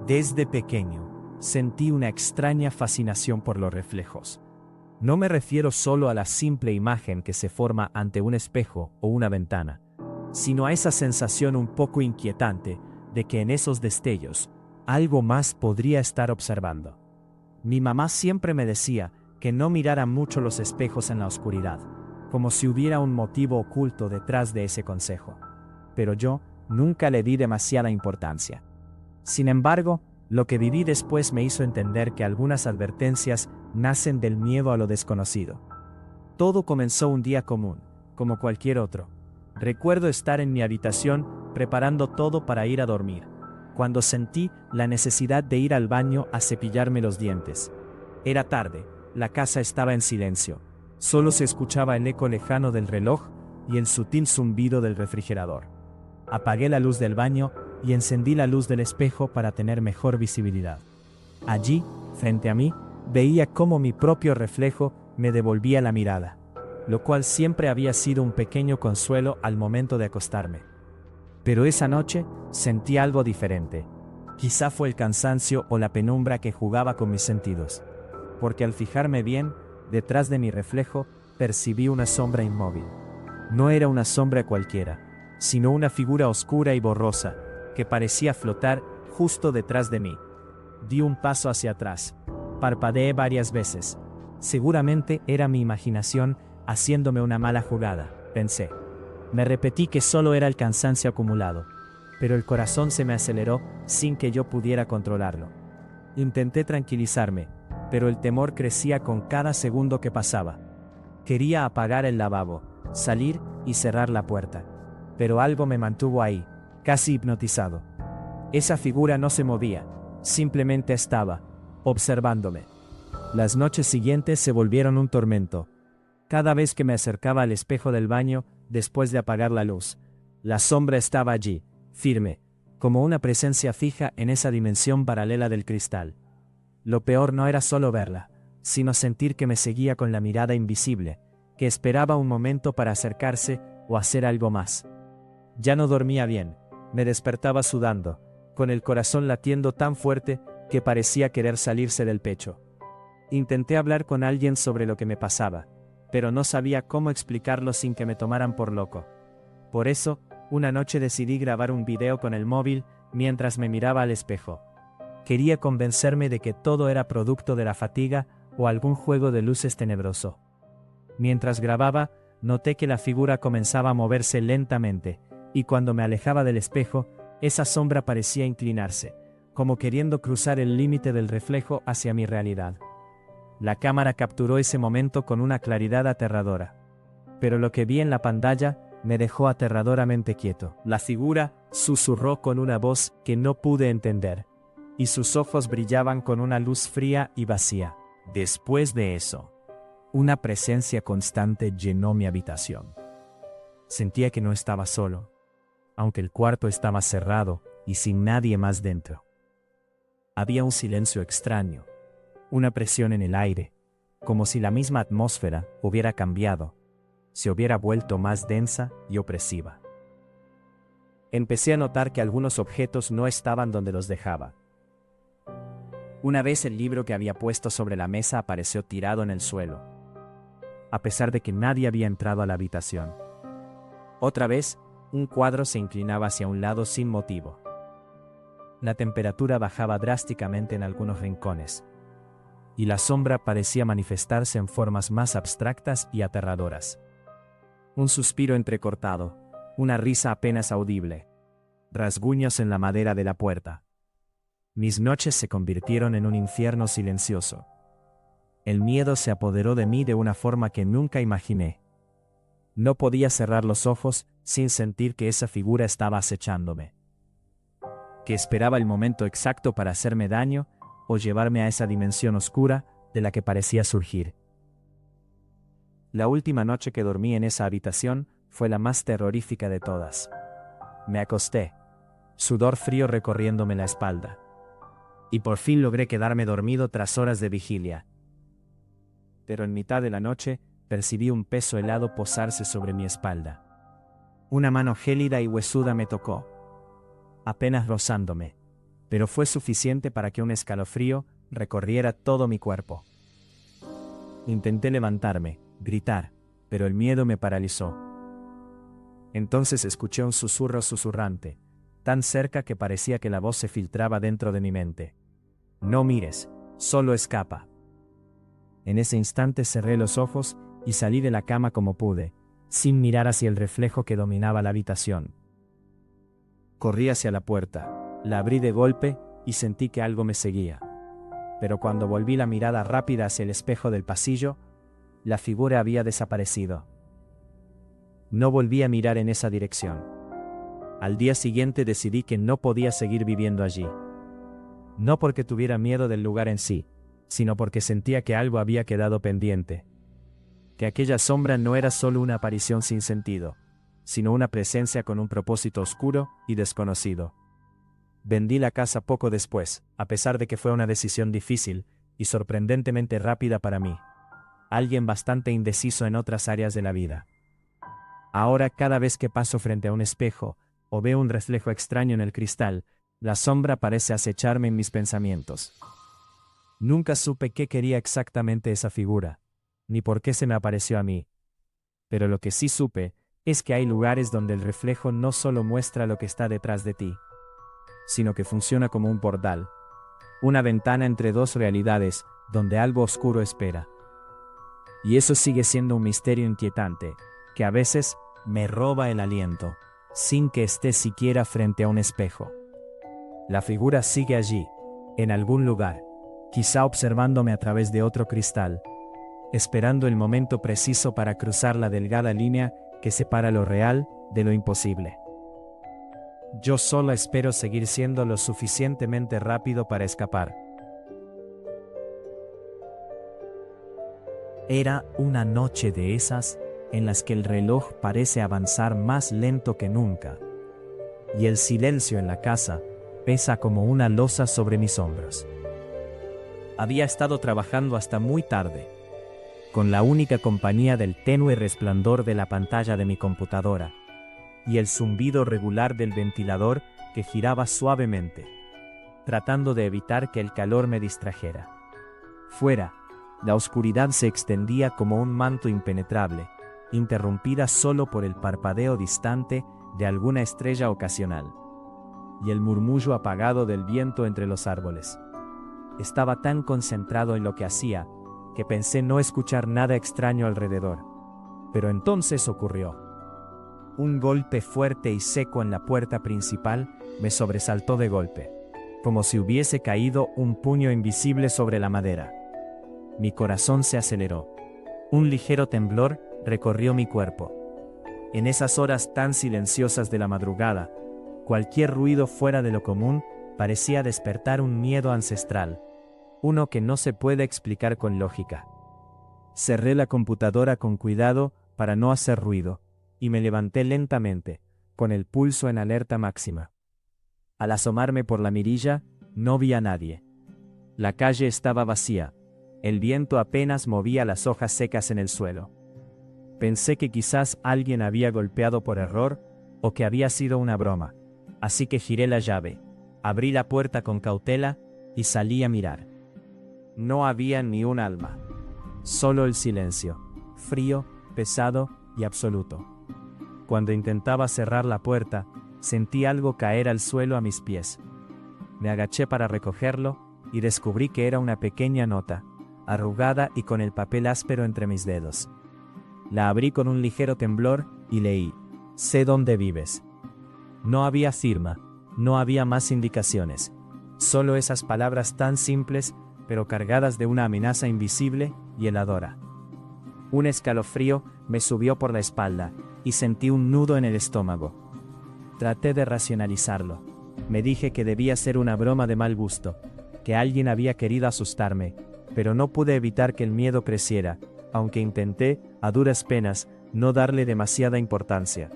Desde pequeño, sentí una extraña fascinación por los reflejos. No me refiero solo a la simple imagen que se forma ante un espejo o una ventana, sino a esa sensación un poco inquietante de que en esos destellos algo más podría estar observando. Mi mamá siempre me decía que no mirara mucho los espejos en la oscuridad, como si hubiera un motivo oculto detrás de ese consejo. Pero yo nunca le di demasiada importancia. Sin embargo, lo que viví después me hizo entender que algunas advertencias nacen del miedo a lo desconocido. Todo comenzó un día común, como cualquier otro. Recuerdo estar en mi habitación preparando todo para ir a dormir, cuando sentí la necesidad de ir al baño a cepillarme los dientes. Era tarde, la casa estaba en silencio. Solo se escuchaba el eco lejano del reloj y el sutil zumbido del refrigerador. Apagué la luz del baño y encendí la luz del espejo para tener mejor visibilidad. Allí, frente a mí, veía cómo mi propio reflejo me devolvía la mirada, lo cual siempre había sido un pequeño consuelo al momento de acostarme. Pero esa noche sentí algo diferente. Quizá fue el cansancio o la penumbra que jugaba con mis sentidos, porque al fijarme bien, detrás de mi reflejo, percibí una sombra inmóvil. No era una sombra cualquiera, sino una figura oscura y borrosa, que parecía flotar justo detrás de mí. Di un paso hacia atrás. Parpadeé varias veces. Seguramente era mi imaginación haciéndome una mala jugada, pensé. Me repetí que solo era el cansancio acumulado, pero el corazón se me aceleró sin que yo pudiera controlarlo. Intenté tranquilizarme, pero el temor crecía con cada segundo que pasaba. Quería apagar el lavabo, salir y cerrar la puerta, pero algo me mantuvo ahí, casi hipnotizado. Esa figura no se movía, simplemente estaba, observándome. Las noches siguientes se volvieron un tormento. Cada vez que me acercaba al espejo del baño, después de apagar la luz, la sombra estaba allí, firme, como una presencia fija en esa dimensión paralela del cristal. Lo peor no era solo verla, sino sentir que me seguía con la mirada invisible, que esperaba un momento para acercarse o hacer algo más. Ya no dormía bien, me despertaba sudando, con el corazón latiendo tan fuerte que parecía querer salirse del pecho. Intenté hablar con alguien sobre lo que me pasaba, pero no sabía cómo explicarlo sin que me tomaran por loco. Por eso, una noche decidí grabar un video con el móvil mientras me miraba al espejo. Quería convencerme de que todo era producto de la fatiga o algún juego de luces tenebroso. Mientras grababa, noté que la figura comenzaba a moverse lentamente, y cuando me alejaba del espejo, esa sombra parecía inclinarse, como queriendo cruzar el límite del reflejo hacia mi realidad. La cámara capturó ese momento con una claridad aterradora. Pero lo que vi en la pantalla me dejó aterradoramente quieto. La figura susurró con una voz que no pude entender, y sus ojos brillaban con una luz fría y vacía. Después de eso, una presencia constante llenó mi habitación. Sentía que no estaba solo, aunque el cuarto estaba cerrado y sin nadie más dentro. Había un silencio extraño, una presión en el aire, como si la misma atmósfera hubiera cambiado, se hubiera vuelto más densa y opresiva. Empecé a notar que algunos objetos no estaban donde los dejaba. Una vez el libro que había puesto sobre la mesa apareció tirado en el suelo, a pesar de que nadie había entrado a la habitación. Otra vez, un cuadro se inclinaba hacia un lado sin motivo. La temperatura bajaba drásticamente en algunos rincones, y la sombra parecía manifestarse en formas más abstractas y aterradoras. Un suspiro entrecortado, una risa apenas audible, rasguños en la madera de la puerta. Mis noches se convirtieron en un infierno silencioso. El miedo se apoderó de mí de una forma que nunca imaginé. No podía cerrar los ojos sin sentir que esa figura estaba acechándome, que esperaba el momento exacto para hacerme daño o llevarme a esa dimensión oscura de la que parecía surgir. La última noche que dormí en esa habitación fue la más terrorífica de todas. Me acosté, sudor frío recorriéndome la espalda, y por fin logré quedarme dormido tras horas de vigilia. Pero en mitad de la noche percibí un peso helado posarse sobre mi espalda. Una mano gélida y huesuda me tocó, apenas rozándome, pero fue suficiente para que un escalofrío recorriera todo mi cuerpo. Intenté levantarme, gritar, pero el miedo me paralizó. Entonces escuché un susurro susurrante, tan cerca que parecía que la voz se filtraba dentro de mi mente. No mires, solo escapa. En ese instante cerré los ojos y salí de la cama como pude, sin mirar hacia el reflejo que dominaba la habitación. Corrí hacia la puerta, la abrí de golpe y sentí que algo me seguía. Pero cuando volví la mirada rápida hacia el espejo del pasillo, la figura había desaparecido. No volví a mirar en esa dirección. Al día siguiente decidí que no podía seguir viviendo allí. No porque tuviera miedo del lugar en sí, sino porque sentía que algo había quedado pendiente. Que aquella sombra no era solo una aparición sin sentido, sino una presencia con un propósito oscuro y desconocido. Vendí la casa poco después, a pesar de que fue una decisión difícil y sorprendentemente rápida para mí. Alguien bastante indeciso en otras áreas de la vida. Ahora, cada vez que paso frente a un espejo o veo un reflejo extraño en el cristal, la sombra parece acecharme en mis pensamientos. Nunca supe qué quería exactamente esa figura, ni por qué se me apareció a mí. Pero lo que sí supe es que hay lugares donde el reflejo no solo muestra lo que está detrás de ti, sino que funciona como un portal, una ventana entre dos realidades donde algo oscuro espera. Y eso sigue siendo un misterio inquietante, que a veces me roba el aliento, sin que esté siquiera frente a un espejo. La figura sigue allí, en algún lugar, quizá observándome a través de otro cristal, esperando el momento preciso para cruzar la delgada línea que separa lo real de lo imposible. Yo solo espero seguir siendo lo suficientemente rápido para escapar. Era una noche de esas en las que el reloj parece avanzar más lento que nunca, y el silencio en la casa pesa como una losa sobre mis hombros. Había estado trabajando hasta muy tarde, con la única compañía del tenue resplandor de la pantalla de mi computadora y el zumbido regular del ventilador que giraba suavemente, tratando de evitar que el calor me distrajera. Fuera, la oscuridad se extendía como un manto impenetrable, interrumpida solo por el parpadeo distante de alguna estrella ocasional, y el murmullo apagado del viento entre los árboles. Estaba tan concentrado en lo que hacía, que pensé no escuchar nada extraño alrededor. Pero entonces ocurrió. Un golpe fuerte y seco en la puerta principal me sobresaltó de golpe, como si hubiese caído un puño invisible sobre la madera. Mi corazón se aceleró. Un ligero temblor recorrió mi cuerpo. En esas horas tan silenciosas de la madrugada, cualquier ruido fuera de lo común parecía despertar un miedo ancestral, uno que no se puede explicar con lógica. Cerré la computadora con cuidado para no hacer ruido, y me levanté lentamente, con el pulso en alerta máxima. Al asomarme por la mirilla, no vi a nadie. La calle estaba vacía, el viento apenas movía las hojas secas en el suelo. Pensé que quizás alguien había golpeado por error, o que había sido una broma, así que giré la llave, abrí la puerta con cautela y salí a mirar. No había ni un alma, solo el silencio, frío, pesado y absoluto. Cuando intentaba cerrar la puerta, sentí algo caer al suelo a mis pies. Me agaché para recogerlo y descubrí que era una pequeña nota, arrugada y con el papel áspero entre mis dedos. La abrí con un ligero temblor y leí: «Sé dónde vives». No había firma, no había más indicaciones, solo esas palabras tan simples, pero cargadas de una amenaza invisible y heladora. Un escalofrío me subió por la espalda y sentí un nudo en el estómago. Traté de racionalizarlo. Me dije que debía ser una broma de mal gusto, que alguien había querido asustarme, pero no pude evitar que el miedo creciera, aunque intenté, a duras penas, no darle demasiada importancia.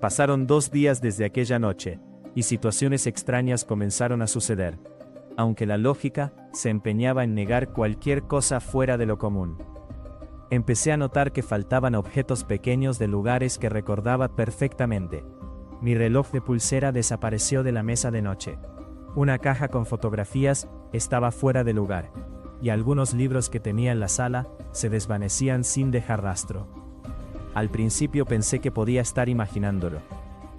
Pasaron 2 días desde aquella noche, y situaciones extrañas comenzaron a suceder, aunque la lógica se empeñaba en negar cualquier cosa fuera de lo común. Empecé a notar que faltaban objetos pequeños de lugares que recordaba perfectamente. Mi reloj de pulsera desapareció de la mesa de noche. Una caja con fotografías estaba fuera de lugar, y algunos libros que tenía en la sala se desvanecían sin dejar rastro. Al principio pensé que podía estar imaginándolo,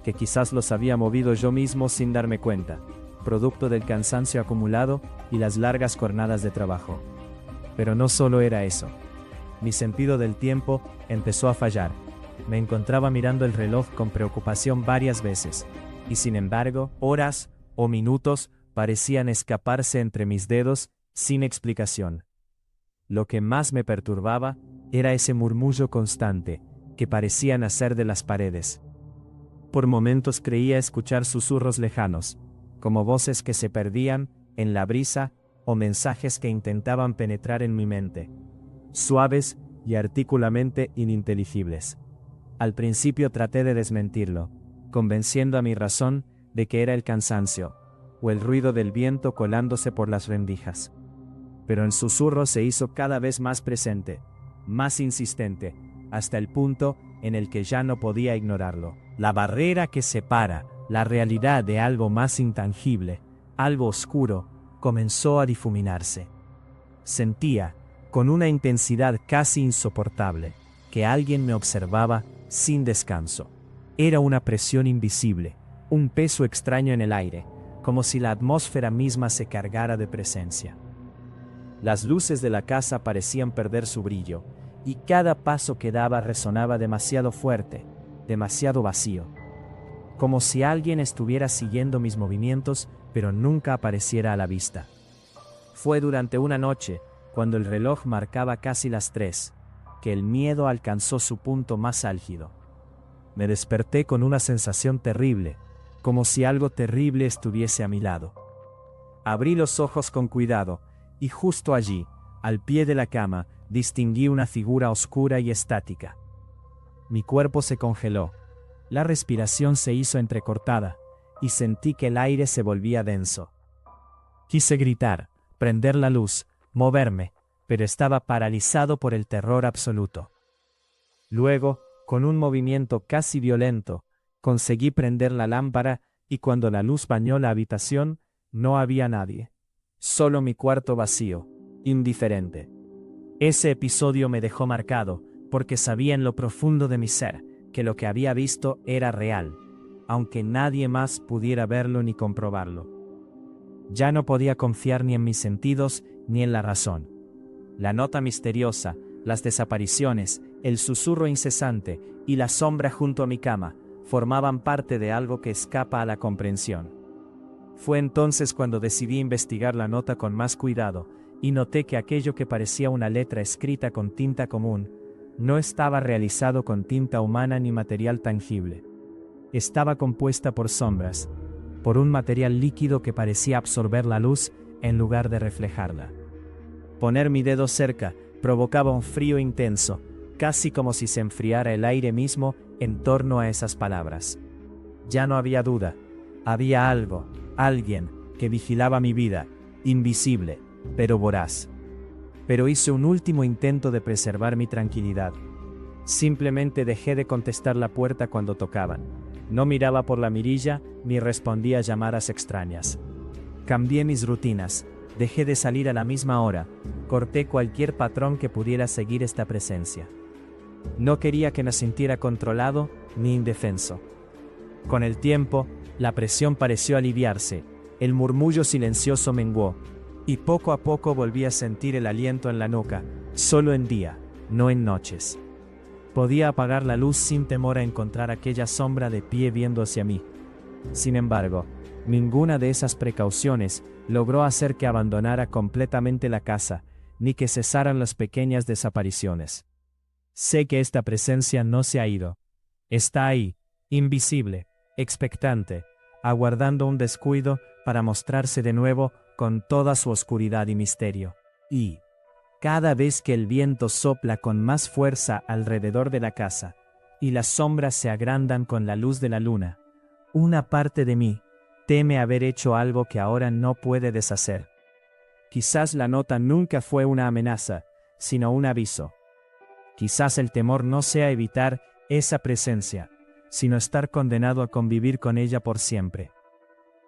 que quizás los había movido yo mismo sin darme cuenta, producto del cansancio acumulado y las largas jornadas de trabajo. Pero no solo era eso. Mi sentido del tiempo empezó a fallar. Me encontraba mirando el reloj con preocupación varias veces, y sin embargo, horas o minutos parecían escaparse entre mis dedos sin explicación. Lo que más me perturbaba era ese murmullo constante que parecía nacer de las paredes. Por momentos creía escuchar susurros lejanos, como voces que se perdían en la brisa o mensajes que intentaban penetrar en mi mente, suaves y artículamente ininteligibles. Al principio traté de desmentirlo, convenciendo a mi razón de que era el cansancio, o el ruido del viento colándose por las rendijas. Pero el susurro se hizo cada vez más presente, más insistente, hasta el punto en el que ya no podía ignorarlo. La barrera que separa la realidad de algo más intangible, algo oscuro, comenzó a difuminarse. Sentía, con una intensidad casi insoportable, que alguien me observaba sin descanso. Era una presión invisible, un peso extraño en el aire, como si la atmósfera misma se cargara de presencia. Las luces de la casa parecían perder su brillo, y cada paso que daba resonaba demasiado fuerte, demasiado vacío. Como si alguien estuviera siguiendo mis movimientos, pero nunca apareciera a la vista. Fue durante una noche, cuando el reloj marcaba casi las 3, que el miedo alcanzó su punto más álgido. Me desperté con una sensación terrible, como si algo terrible estuviese a mi lado. Abrí los ojos con cuidado, y justo allí, al pie de la cama, distinguí una figura oscura y estática. Mi cuerpo se congeló, la respiración se hizo entrecortada, y sentí que el aire se volvía denso. Quise gritar, prender la luz, moverme, pero estaba paralizado por el terror absoluto. Luego, con un movimiento casi violento, conseguí prender la lámpara y cuando la luz bañó la habitación, no había nadie. Solo mi cuarto vacío, indiferente. Ese episodio me dejó marcado, porque sabía en lo profundo de mi ser que lo que había visto era real, aunque nadie más pudiera verlo ni comprobarlo. Ya no podía confiar ni en mis sentidos ni en la razón. La nota misteriosa, las desapariciones, el susurro incesante y la sombra junto a mi cama formaban parte de algo que escapa a la comprensión. Fue entonces cuando decidí investigar la nota con más cuidado y noté que aquello que parecía una letra escrita con tinta común no estaba realizado con tinta humana ni material tangible. Estaba compuesta por sombras, por un material líquido que parecía absorber la luz en lugar de reflejarla. Poner mi dedo cerca provocaba un frío intenso, casi como si se enfriara el aire mismo en torno a esas palabras. Ya no había duda, había algo, alguien, que vigilaba mi vida, invisible, pero voraz. Pero hice un último intento de preservar mi tranquilidad. Simplemente dejé de contestar la puerta cuando tocaban. No miraba por la mirilla ni respondía a llamadas extrañas. Cambié mis rutinas, dejé de salir a la misma hora, corté cualquier patrón que pudiera seguir esta presencia. No quería que me sintiera controlado ni indefenso. Con el tiempo, la presión pareció aliviarse, el murmullo silencioso menguó, y poco a poco volví a sentir el aliento en la nuca, solo en día, no en noches. Podía apagar la luz sin temor a encontrar aquella sombra de pie viendo hacia mí. Sin embargo, ninguna de esas precauciones logró hacer que abandonara completamente la casa, ni que cesaran las pequeñas desapariciones. Sé que esta presencia no se ha ido. Está ahí, invisible, expectante, aguardando un descuido para mostrarse de nuevo con toda su oscuridad y misterio. Y, cada vez que el viento sopla con más fuerza alrededor de la casa, y las sombras se agrandan con la luz de la luna, una parte de mí teme haber hecho algo que ahora no puede deshacer. Quizás la nota nunca fue una amenaza, sino un aviso. Quizás el temor no sea evitar esa presencia, sino estar condenado a convivir con ella por siempre.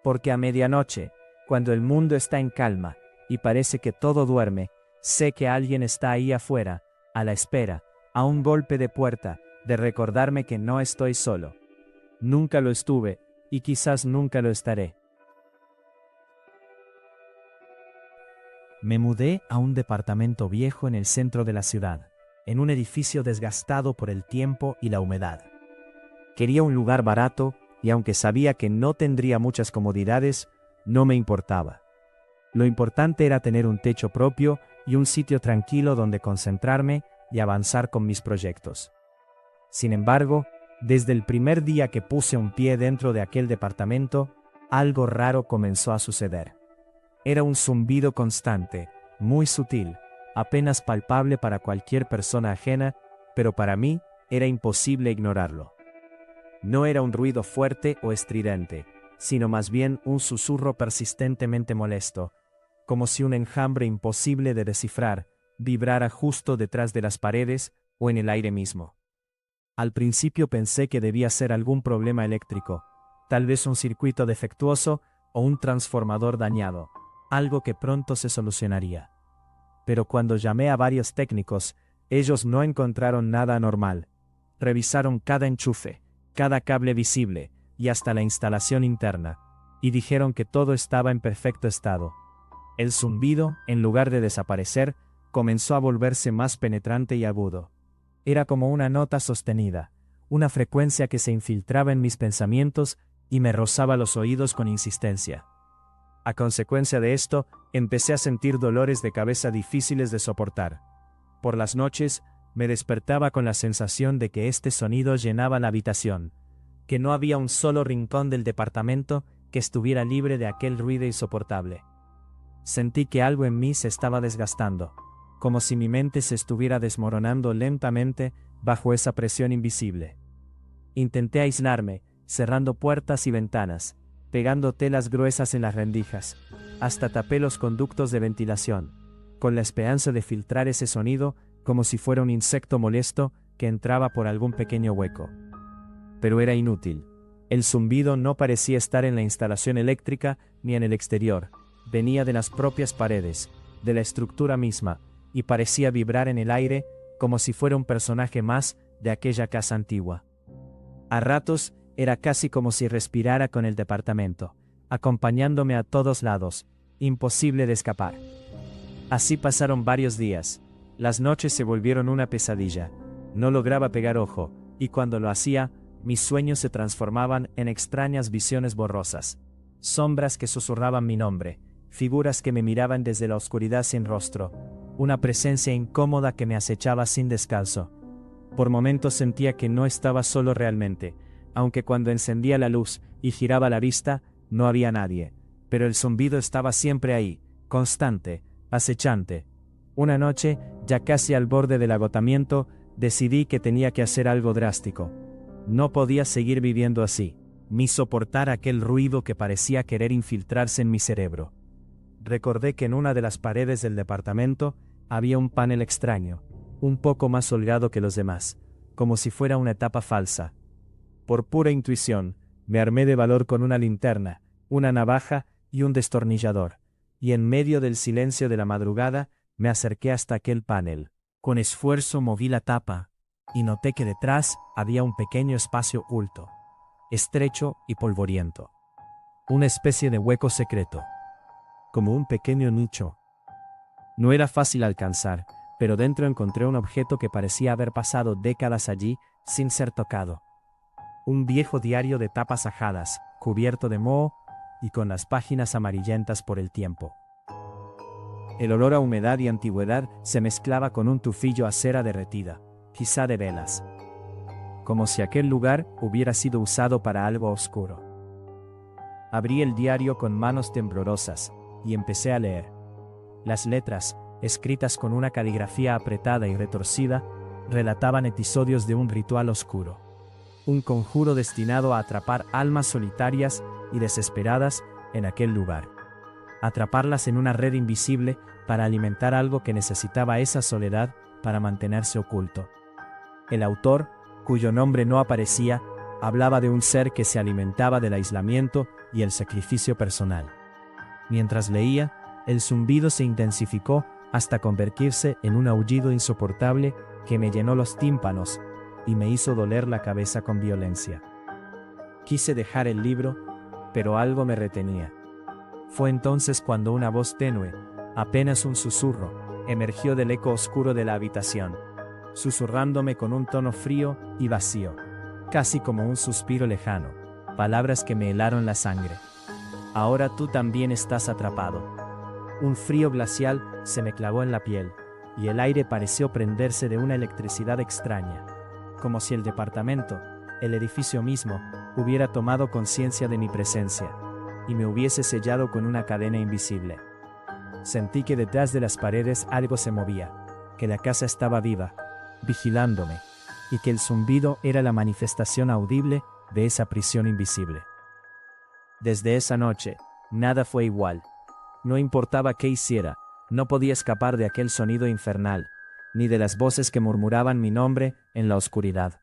Porque a medianoche, Cuando el mundo está en calma, y parece que todo duerme, sé que alguien está ahí afuera, a la espera, a un golpe de puerta, de recordarme que no estoy solo. Nunca lo estuve, y quizás nunca lo estaré. Me mudé a un departamento viejo en el centro de la ciudad, en un edificio desgastado por el tiempo y la humedad. Quería un lugar barato, y aunque sabía que no tendría muchas comodidades, no me importaba. Lo importante era tener un techo propio y un sitio tranquilo donde concentrarme y avanzar con mis proyectos. Sin embargo, desde el primer día que puse un pie dentro de aquel departamento, algo raro comenzó a suceder. Era un zumbido constante, muy sutil, apenas palpable para cualquier persona ajena, pero para mí era imposible ignorarlo. No era un ruido fuerte o estridente, sino más bien un susurro persistentemente molesto, como si un enjambre imposible de descifrar vibrara justo detrás de las paredes o en el aire mismo. Al principio pensé que debía ser algún problema eléctrico, tal vez un circuito defectuoso o un transformador dañado, algo que pronto se solucionaría. Pero cuando llamé a varios técnicos, ellos no encontraron nada anormal. Revisaron cada enchufe, cada cable visible y hasta la instalación interna, y dijeron que todo estaba en perfecto estado. El zumbido, en lugar de desaparecer, comenzó a volverse más penetrante y agudo. Era como una nota sostenida, una frecuencia que se infiltraba en mis pensamientos y me rozaba los oídos con insistencia. A consecuencia de esto, empecé a sentir dolores de cabeza difíciles de soportar. Por las noches, me despertaba con la sensación de que este sonido llenaba la habitación, que no había un solo rincón del departamento que estuviera libre de aquel ruido insoportable. Sentí que algo en mí se estaba desgastando, como si mi mente se estuviera desmoronando lentamente bajo esa presión invisible. Intenté aislarme, cerrando puertas y ventanas, pegando telas gruesas en las rendijas, hasta tapé los conductos de ventilación, con la esperanza de filtrar ese sonido como si fuera un insecto molesto que entraba por algún pequeño hueco. Pero era inútil. El zumbido no parecía estar en la instalación eléctrica ni en el exterior, venía de las propias paredes, de la estructura misma, y parecía vibrar en el aire como si fuera un personaje más de aquella casa antigua. A ratos, era casi como si respirara con el departamento, acompañándome a todos lados, imposible de escapar. Así pasaron varios días. Las noches se volvieron una pesadilla. No lograba pegar ojo, y cuando lo hacía, mis sueños se transformaban en extrañas visiones borrosas. Sombras que susurraban mi nombre, figuras que me miraban desde la oscuridad sin rostro, una presencia incómoda que me acechaba sin descanso. Por momentos sentía que no estaba solo realmente, aunque cuando encendía la luz y giraba la vista, no había nadie, pero el zumbido estaba siempre ahí, constante, acechante. Una noche, ya casi al borde del agotamiento, decidí que tenía que hacer algo drástico. No podía seguir viviendo así, ni soportar aquel ruido que parecía querer infiltrarse en mi cerebro. Recordé que en una de las paredes del departamento había un panel extraño, un poco más holgado que los demás, como si fuera una tapa falsa. Por pura intuición, me armé de valor con una linterna, una navaja y un destornillador, y en medio del silencio de la madrugada, me acerqué hasta aquel panel. Con esfuerzo moví la tapa, y noté que detrás había un pequeño espacio oculto, estrecho y polvoriento. Una especie de hueco secreto, como un pequeño nicho. No era fácil alcanzar, pero dentro encontré un objeto que parecía haber pasado décadas allí sin ser tocado. Un viejo diario de tapas ajadas, cubierto de moho y con las páginas amarillentas por el tiempo. El olor a humedad y antigüedad se mezclaba con un tufillo a cera derretida, quizá de velas, como si aquel lugar hubiera sido usado para algo oscuro. Abrí el diario con manos temblorosas y empecé a leer. Las letras, escritas con una caligrafía apretada y retorcida, relataban episodios de un ritual oscuro. Un conjuro destinado a atrapar almas solitarias y desesperadas en aquel lugar. Atraparlas en una red invisible para alimentar algo que necesitaba esa soledad para mantenerse oculto. El autor, cuyo nombre no aparecía, hablaba de un ser que se alimentaba del aislamiento y el sacrificio personal. Mientras leía, el zumbido se intensificó hasta convertirse en un aullido insoportable que me llenó los tímpanos y me hizo doler la cabeza con violencia. Quise dejar el libro, pero algo me retenía. Fue entonces cuando una voz tenue, apenas un susurro, emergió del eco oscuro de la habitación, susurrándome con un tono frío y vacío, casi como un suspiro lejano, palabras que me helaron la sangre. Ahora tú también estás atrapado. Un frío glacial se me clavó en la piel, y el aire pareció prenderse de una electricidad extraña, como si el departamento, el edificio mismo, hubiera tomado conciencia de mi presencia, y me hubiese sellado con una cadena invisible. Sentí que detrás de las paredes algo se movía, que la casa estaba viva, vigilándome, y que el zumbido era la manifestación audible de esa prisión invisible. Desde esa noche, nada fue igual. No importaba qué hiciera, no podía escapar de aquel sonido infernal, ni de las voces que murmuraban mi nombre en la oscuridad.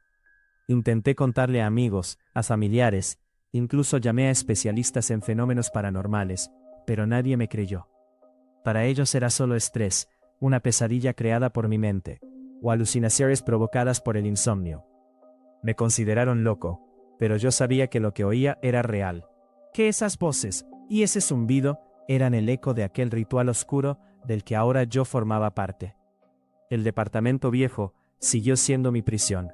Intenté contarle a amigos, a familiares, incluso llamé a especialistas en fenómenos paranormales, pero nadie me creyó. Para ellos era solo estrés, una pesadilla creada por mi mente, o alucinaciones provocadas por el insomnio. Me consideraron loco, pero yo sabía que lo que oía era real, que esas voces y ese zumbido eran el eco de aquel ritual oscuro del que ahora yo formaba parte. El departamento viejo siguió siendo mi prisión,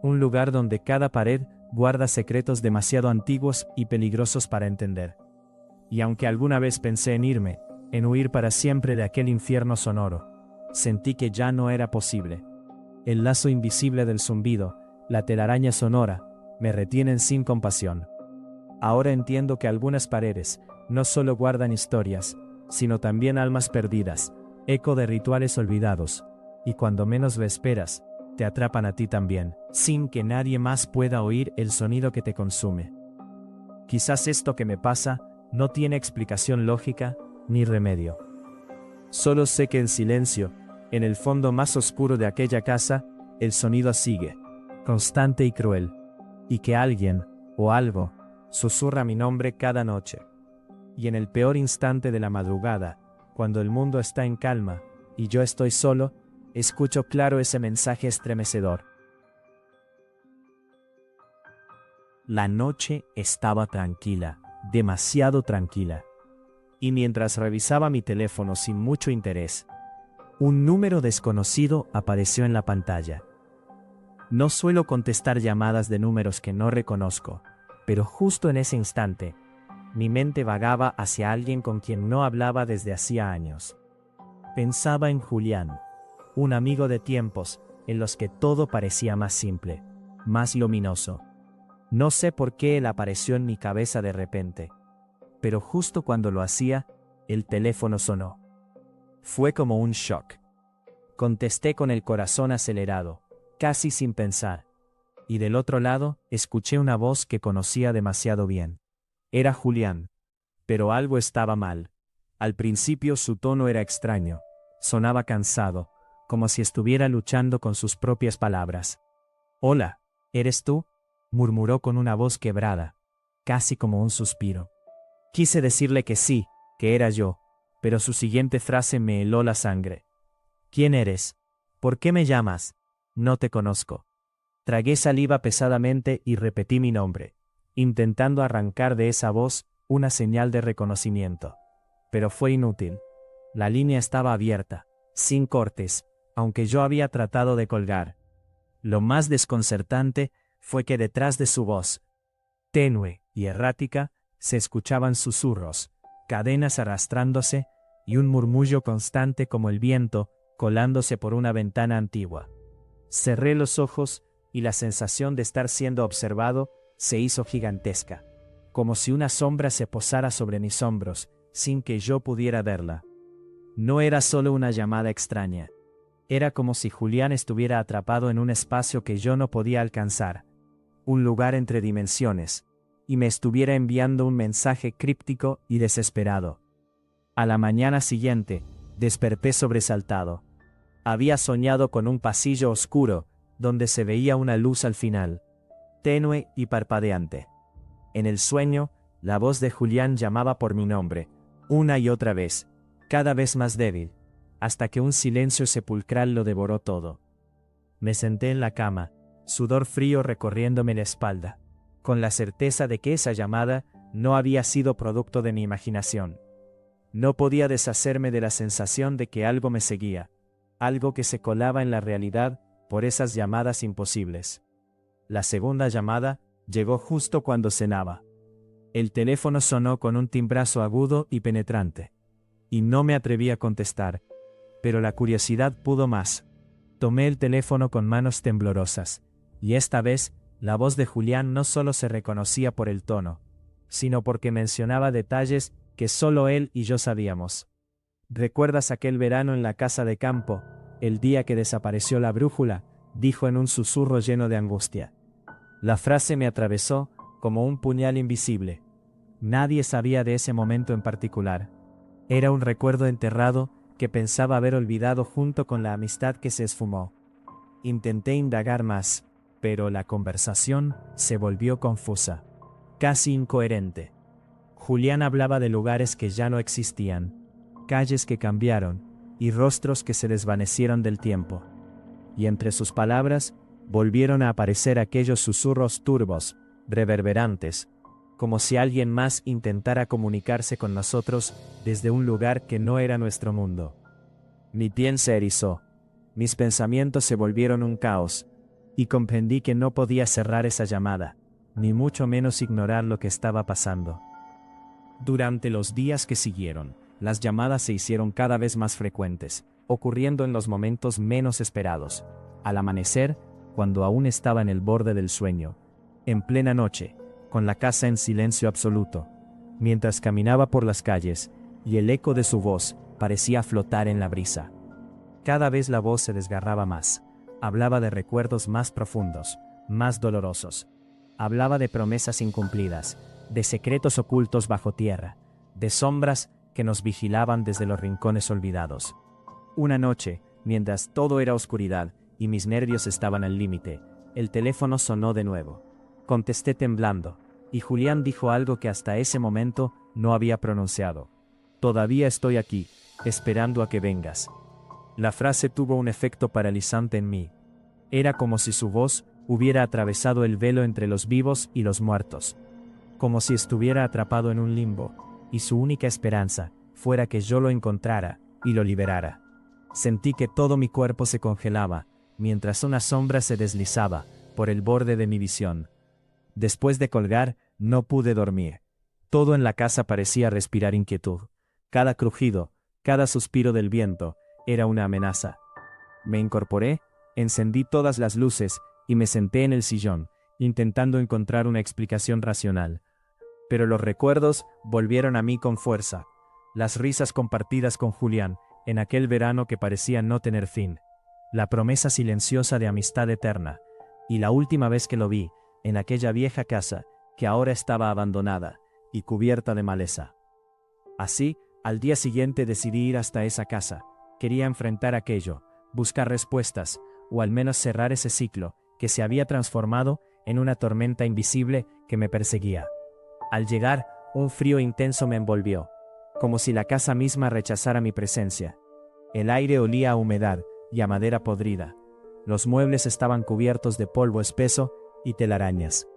un lugar donde cada pared guarda secretos demasiado antiguos y peligrosos para entender. Y aunque alguna vez pensé en irme, en huir para siempre de aquel infierno sonoro, sentí que ya no era posible. El lazo invisible del zumbido, la telaraña sonora, me retienen sin compasión. Ahora entiendo que algunas paredes no solo guardan historias, sino también almas perdidas, eco de rituales olvidados, y cuando menos lo esperas, te atrapan a ti también, sin que nadie más pueda oír el sonido que te consume. Quizás esto que me pasa no tiene explicación lógica ni remedio. Solo sé que en silencio, en el fondo más oscuro de aquella casa, el sonido sigue, constante y cruel, y que alguien, o algo, susurra mi nombre cada noche. Y en el peor instante de la madrugada, cuando el mundo está en calma, y yo estoy solo, escucho claro ese mensaje estremecedor. La noche estaba tranquila, demasiado tranquila. Y mientras revisaba mi teléfono sin mucho interés, un número desconocido apareció en la pantalla. No suelo contestar llamadas de números que no reconozco, pero justo en ese instante, mi mente vagaba hacia alguien con quien no hablaba desde hacía años. Pensaba en Julián, un amigo de tiempos en los que todo parecía más simple, más luminoso. No sé por qué él apareció en mi cabeza de repente, pero justo cuando lo hacía, el teléfono sonó. Fue como un shock. Contesté con el corazón acelerado, casi sin pensar, y del otro lado escuché una voz que conocía demasiado bien. Era Julián, pero algo estaba mal. Al principio su tono era extraño, sonaba cansado, como si estuviera luchando con sus propias palabras. «Hola, ¿eres tú?», murmuró con una voz quebrada, casi como un suspiro. Quise decirle que sí, que era yo, pero su siguiente frase me heló la sangre. «¿Quién eres? ¿Por qué me llamas? No te conozco». Tragué saliva pesadamente y repetí mi nombre, intentando arrancar de esa voz una señal de reconocimiento. Pero fue inútil. La línea estaba abierta, sin cortes, aunque yo había tratado de colgar. Lo más desconcertante fue que detrás de su voz, tenue y errática, se escuchaban susurros, cadenas arrastrándose y un murmullo constante como el viento colándose por una ventana antigua. Cerré los ojos y la sensación de estar siendo observado se hizo gigantesca, como si una sombra se posara sobre mis hombros, sin que yo pudiera verla. No era solo una llamada extraña. Era como si Julián estuviera atrapado en un espacio que yo no podía alcanzar, un lugar entre dimensiones, y me estuviera enviando un mensaje críptico y desesperado. A la mañana siguiente, desperté sobresaltado. Había soñado con un pasillo oscuro, donde se veía una luz al final, tenue y parpadeante. En el sueño, la voz de Julián llamaba por mi nombre, Una y otra vez, cada vez más débil, hasta que un silencio sepulcral lo devoró todo. Me senté en la cama, sudor frío recorriéndome la espalda, con la certeza de que esa llamada no había sido producto de mi imaginación. No podía deshacerme de la sensación de que algo me seguía, algo que se colaba en la realidad por esas llamadas imposibles. La segunda llamada llegó justo cuando cenaba. El teléfono sonó con un timbrazo agudo y penetrante, y no me atreví a contestar, pero la curiosidad pudo más. Tomé el teléfono con manos temblorosas, y esta vez, la voz de Julián no solo se reconocía por el tono, sino porque mencionaba detalles que solo él y yo sabíamos. ¿Recuerdas aquel verano en la casa de campo, el día que desapareció la brújula?, dijo en un susurro lleno de angustia. La frase me atravesó como un puñal invisible. Nadie sabía de ese momento en particular. Era un recuerdo enterrado que pensaba haber olvidado junto con la amistad que se esfumó. Intenté indagar más, pero la conversación se volvió confusa, casi incoherente. Julián hablaba de lugares que ya no existían, calles que cambiaron y rostros que se desvanecieron del tiempo. Y entre sus palabras volvieron a aparecer aquellos susurros turbos, reverberantes, como si alguien más intentara comunicarse con nosotros desde un lugar que no era nuestro mundo. Mi piel se erizó, mis pensamientos se volvieron un caos, y comprendí que no podía cerrar esa llamada, ni mucho menos ignorar lo que estaba pasando. Durante los días que siguieron, las llamadas se hicieron cada vez más frecuentes, ocurriendo en los momentos menos esperados. Al amanecer, cuando aún estaba en el borde del sueño, en plena noche, con la casa en silencio absoluto, mientras caminaba por las calles, y el eco de su voz parecía flotar en la brisa. Cada vez la voz se desgarraba más, hablaba de recuerdos más profundos, más dolorosos. Hablaba de promesas incumplidas, de secretos ocultos bajo tierra, de sombras que nos vigilaban desde los rincones olvidados. Una noche, mientras todo era oscuridad y mis nervios estaban al límite, el teléfono sonó de nuevo. Contesté temblando, y Julián dijo algo que hasta ese momento no había pronunciado. Todavía estoy aquí, esperando a que vengas. La frase tuvo un efecto paralizante en mí. Era como si su voz hubiera atravesado el velo entre los vivos y los muertos. Como si estuviera atrapado en un limbo, y su única esperanza fuera que yo lo encontrara y lo liberara. Sentí que todo mi cuerpo se congelaba, mientras una sombra se deslizaba por el borde de mi visión. Después de colgar, no pude dormir. Todo en la casa parecía respirar inquietud. Cada crujido, cada suspiro del viento, era una amenaza. Me incorporé, encendí todas las luces y me senté en el sillón, intentando encontrar una explicación racional. Pero los recuerdos volvieron a mí con fuerza. Las risas compartidas con Julián, en aquel verano que parecía no tener fin. La promesa silenciosa de amistad eterna. Y la última vez que lo vi, en aquella vieja casa, que ahora estaba abandonada y cubierta de maleza. Así, al día siguiente decidí ir hasta esa casa. Quería enfrentar aquello, buscar respuestas, o al menos cerrar ese ciclo, que se había transformado en una tormenta invisible que me perseguía. Al llegar, un frío intenso me envolvió, como si la casa misma rechazara mi presencia. El aire olía a humedad y a madera podrida. Los muebles estaban cubiertos de polvo espeso y telarañas.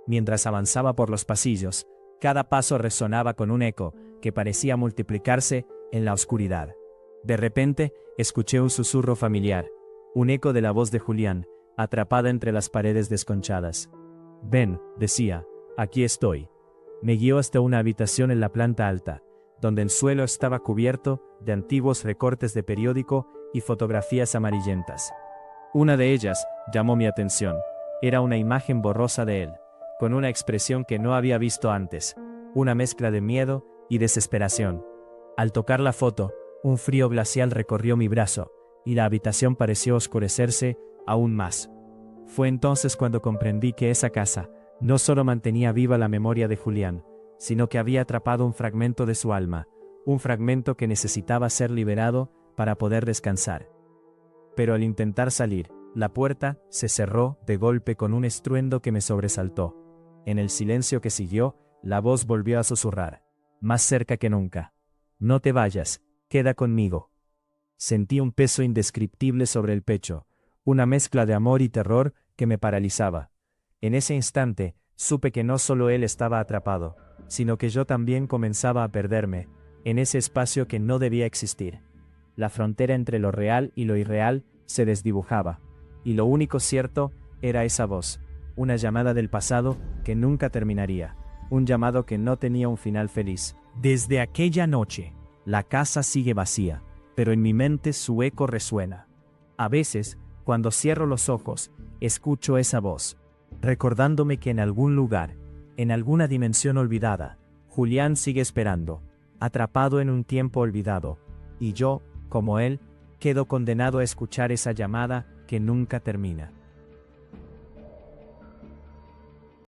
Mientras avanzaba por los pasillos, cada paso resonaba con un eco que parecía multiplicarse en la oscuridad. De repente, escuché un susurro familiar, un eco de la voz de Julián, atrapada entre las paredes desconchadas. «Ven», decía, «aquí estoy». Me guió hasta una habitación en la planta alta, donde el suelo estaba cubierto de antiguos recortes de periódico y fotografías amarillentas. Una de ellas llamó mi atención. Era una imagen borrosa de él, con una expresión que no había visto antes, una mezcla de miedo y desesperación. Al tocar la foto, un frío glacial recorrió mi brazo, y la habitación pareció oscurecerse aún más. Fue entonces cuando comprendí que esa casa no solo mantenía viva la memoria de Julián, sino que había atrapado un fragmento de su alma, un fragmento que necesitaba ser liberado para poder descansar. Pero al intentar salir, la puerta se cerró de golpe con un estruendo que me sobresaltó. En el silencio que siguió, la voz volvió a susurrar, más cerca que nunca. No te vayas, queda conmigo. Sentí un peso indescriptible sobre el pecho, una mezcla de amor y terror que me paralizaba. En ese instante, supe que no solo él estaba atrapado, sino que yo también comenzaba a perderme, en ese espacio que no debía existir. La frontera entre lo real y lo irreal se desdibujaba, y lo único cierto era esa voz, una llamada del pasado que nunca terminaría, un llamado que no tenía un final feliz. Desde aquella noche, la casa sigue vacía, pero en mi mente su eco resuena. A veces, cuando cierro los ojos, escucho esa voz, recordándome que en algún lugar, en alguna dimensión olvidada, Julián sigue esperando, atrapado en un tiempo olvidado, y yo, como él, quedo condenado a escuchar esa llamada que nunca termina.